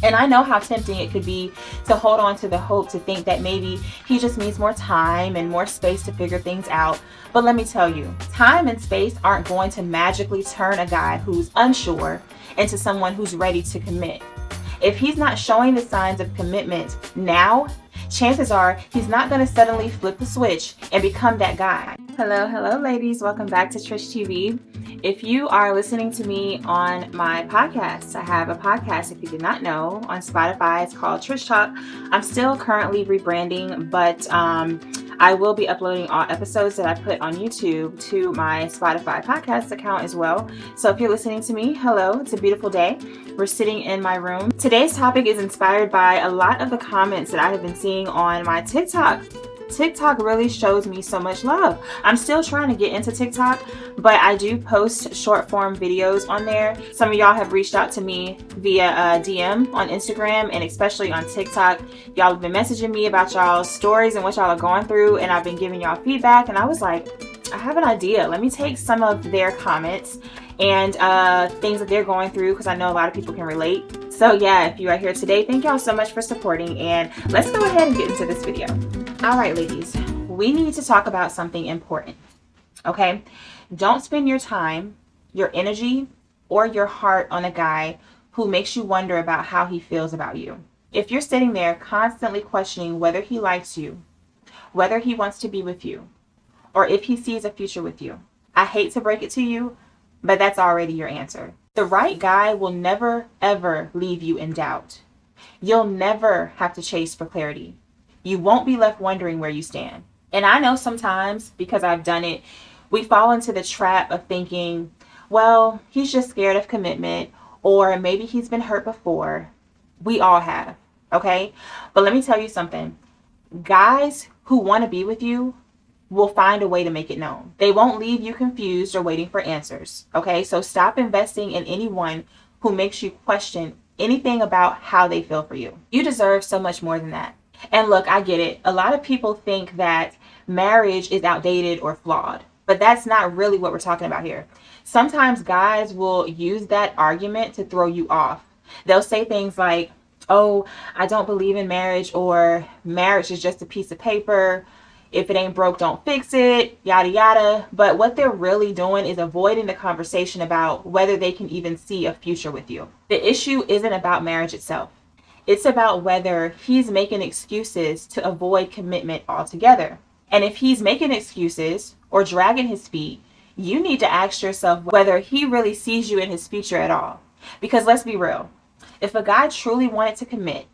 And I know how tempting it could be to hold on to the hope to think that maybe he just needs more time and more space to figure things out. But let me tell you, time and space aren't going to magically turn a guy who's unsure into someone who's ready to commit. If he's not showing the signs of commitment now, chances are he's not going to suddenly flip the switch and become that guy. Hello, ladies. Welcome back to Trish TV. If you are listening to me on my podcast, I have a podcast, if you did not know, on Spotify. It's called Trish Talk. I'm still currently rebranding, but I will be uploading all episodes that I put on YouTube to my Spotify podcast account as well. So if you're listening to me, hello, it's a beautiful day. We're sitting in my room. Today's topic is inspired by a lot of the comments that I have been seeing on my TikTok. TikTok really shows me so much love. I'm still trying to get into TikTok, but I do post short form videos on there. Some of y'all have reached out to me via DM on Instagram, and especially on TikTok. Y'all have been messaging me about y'all's stories and what y'all are going through, and I've been giving y'all feedback, and I was like, I have an idea. Let me take some of their comments and things that they're going through, because I know a lot of people can relate. So yeah, if you are here today, thank y'all so much for supporting, and let's go ahead and get into this video. All right, ladies, we need to talk about something important, okay? Don't spend your time, your energy, or your heart on a guy who makes you wonder about how he feels about you. If you're sitting there constantly questioning whether he likes you, whether he wants to be with you, or if he sees a future with you, I hate to break it to you, but that's already your answer. The right guy will never, ever leave you in doubt. You'll never have to chase for clarity. You won't be left wondering where you stand. And I know sometimes, because I've done it, we fall into the trap of thinking, well, he's just scared of commitment, or maybe he's been hurt before. We all have, okay? But let me tell you something. Guys who want to be with you will find a way to make it known. They won't leave you confused or waiting for answers, okay? So stop investing in anyone who makes you question anything about how they feel for you. You deserve so much more than that. And look, I get it. A lot of people think that marriage is outdated or flawed, but that's not really what we're talking about here. Sometimes guys will use that argument to throw you off. They'll say things like, oh, I don't believe in marriage, or marriage is just a piece of paper. If it ain't broke, don't fix it, yada, yada. But what they're really doing is avoiding the conversation about whether they can even see a future with you. The issue isn't about marriage itself. It's about whether he's making excuses to avoid commitment altogether. And if he's making excuses or dragging his feet, you need to ask yourself whether he really sees you in his future at all. Because let's be real, if a guy truly wanted to commit,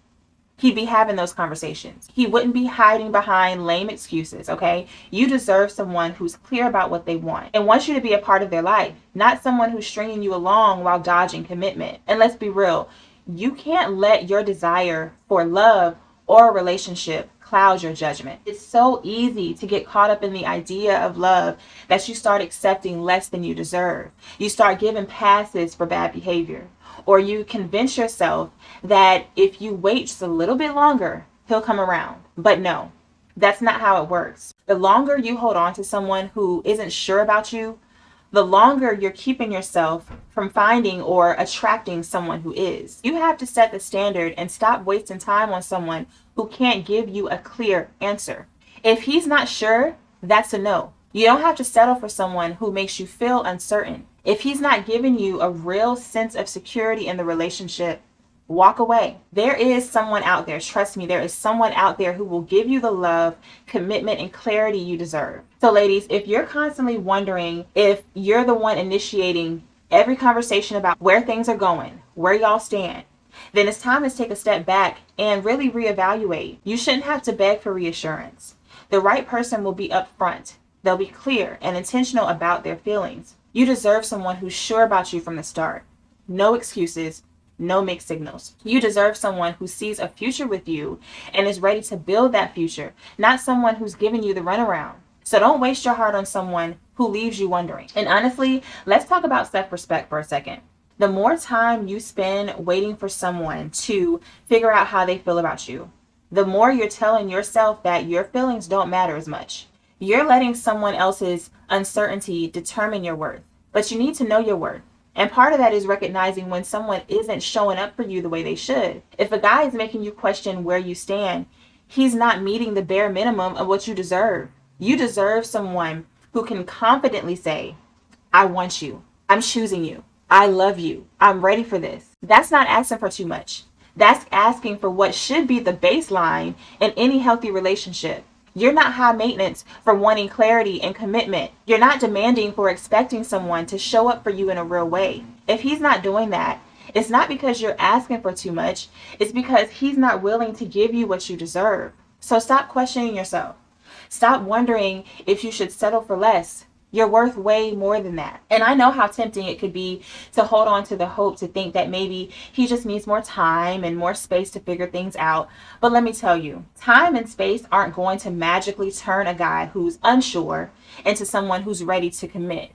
he'd be having those conversations. He wouldn't be hiding behind lame excuses, okay? You deserve someone who's clear about what they want and wants you to be a part of their life, not someone who's stringing you along while dodging commitment. And let's be real, you can't let your desire for love or a relationship cloud your judgment. It's so easy to get caught up in the idea of love that you start accepting less than you deserve. You start giving passes for bad behavior. Or you convince yourself that if you wait just a little bit longer, he'll come around. But no, that's not how it works. The longer you hold on to someone who isn't sure about you, the longer you're keeping yourself from finding or attracting someone who is. You have to set the standard and stop wasting time on someone who can't give you a clear answer. If he's not sure, that's a no. You don't have to settle for someone who makes you feel uncertain. If he's not giving you a real sense of security in the relationship, walk away. There is someone out there, trust me, there is someone out there who will give you the love, commitment, and clarity you deserve. So ladies, if you're constantly wondering if you're the one initiating every conversation about where things are going, where y'all stand, then it's time to take a step back and really reevaluate. You shouldn't have to beg for reassurance. The right person will be upfront. They'll be clear and intentional about their feelings. You deserve someone who's sure about you from the start. No excuses, no mixed signals. You deserve someone who sees a future with you and is ready to build that future, not someone who's giving you the runaround. So don't waste your heart on someone who leaves you wondering. And honestly, let's talk about self-respect for a second. The more time you spend waiting for someone to figure out how they feel about you, the more you're telling yourself that your feelings don't matter as much. You're letting someone else's uncertainty determine your worth. But you need to know your worth. And part of that is recognizing when someone isn't showing up for you the way they should. If a guy is making you question where you stand, he's not meeting the bare minimum of what you deserve. You deserve someone who can confidently say, I want you. I'm choosing you. I love you. I'm ready for this. That's not asking for too much. That's asking for what should be the baseline in any healthy relationship. You're not high maintenance for wanting clarity and commitment. You're not demanding for expecting someone to show up for you in a real way. If he's not doing that, it's not because you're asking for too much. It's because he's not willing to give you what you deserve. So stop questioning yourself. Stop wondering if you should settle for less. You're worth way more than that. And I know how tempting it could be to hold on to the hope to think that maybe he just needs more time and more space to figure things out. But let me tell you, time and space aren't going to magically turn a guy who's unsure into someone who's ready to commit.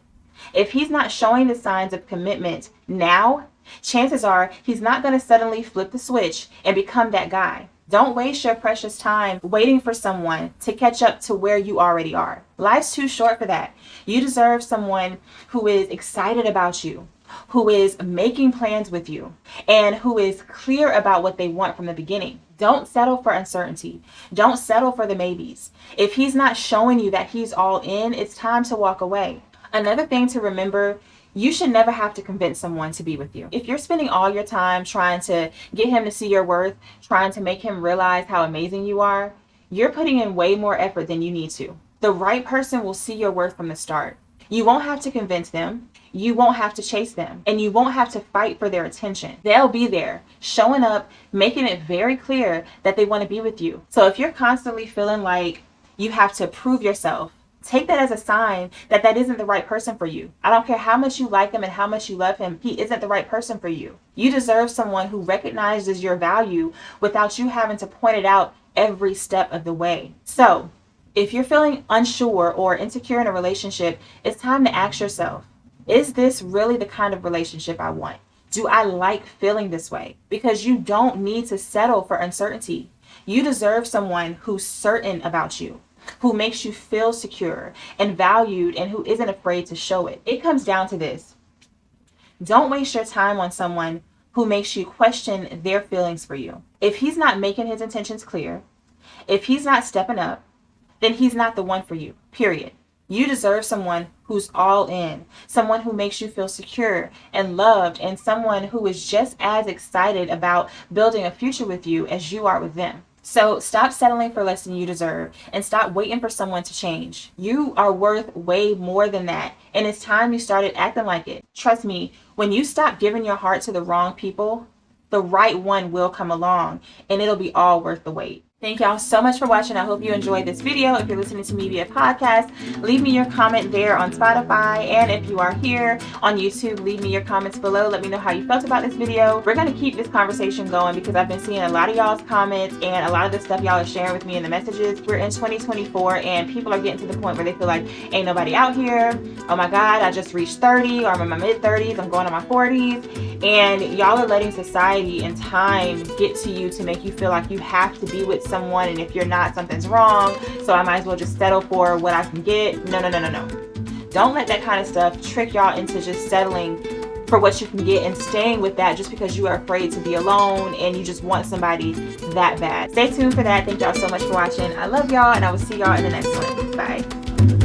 If he's not showing the signs of commitment now, chances are he's not going to suddenly flip the switch and become that guy. Don't waste your precious time waiting for someone to catch up to where you already are. Life's too short for that. You deserve someone who is excited about you, who is making plans with you, and who is clear about what they want from the beginning. Don't settle for uncertainty. Don't settle for the maybes. If he's not showing you that he's all in, it's time to walk away. Another thing to remember, you should never have to convince someone to be with you. If you're spending all your time trying to get him to see your worth, trying to make him realize how amazing you are, you're putting in way more effort than you need to. The right person will see your worth from the start. You won't have to convince them. You won't have to chase them. And you won't have to fight for their attention. They'll be there, showing up, making it very clear that they want to be with you. So if you're constantly feeling like you have to prove yourself, take that as a sign that that isn't the right person for you. I don't care how much you like him and how much you love him. He isn't the right person for you. You deserve someone who recognizes your value without you having to point it out every step of the way. So if you're feeling unsure or insecure in a relationship, it's time to ask yourself, is this really the kind of relationship I want? Do I like feeling this way? Because you don't need to settle for uncertainty. You deserve someone who's certain about you, who makes you feel secure and valued, and who isn't afraid to show it. It comes down to this. Don't waste your time on someone who makes you question their feelings for you. If he's not making his intentions clear, if he's not stepping up, then he's not the one for you, period. You deserve someone who's all in, someone who makes you feel secure and loved, and someone who is just as excited about building a future with you as you are with them. So stop settling for less than you deserve and stop waiting for someone to change. You are worth way more than that, and it's time you started acting like it. Trust me, when you stop giving your heart to the wrong people, the right one will come along, and it'll be all worth the wait. Thank y'all so much for watching. I hope you enjoyed this video. If you're listening to me via podcast, leave me your comment there on Spotify. And if you are here on YouTube, leave me your comments below. Let me know how you felt about this video. We're going to keep this conversation going because I've been seeing a lot of y'all's comments and a lot of the stuff y'all are sharing with me in the messages. We're in 2024 and people are getting to the point where they feel like ain't nobody out here. Oh my God, I just reached 30 or I'm in my mid 30s. I'm going to my 40s. And y'all are letting society and time get to you to make you feel like you have to be with someone, and if you're not, something's wrong, so I might as well just settle for what I can get. No. Don't let that kind of stuff trick y'all into just settling for what you can get and staying with that just because you are afraid to be alone and you just want somebody that bad. Stay tuned for that. Thank y'all so much for watching. I love y'all, and I will see y'all in the next one. Bye.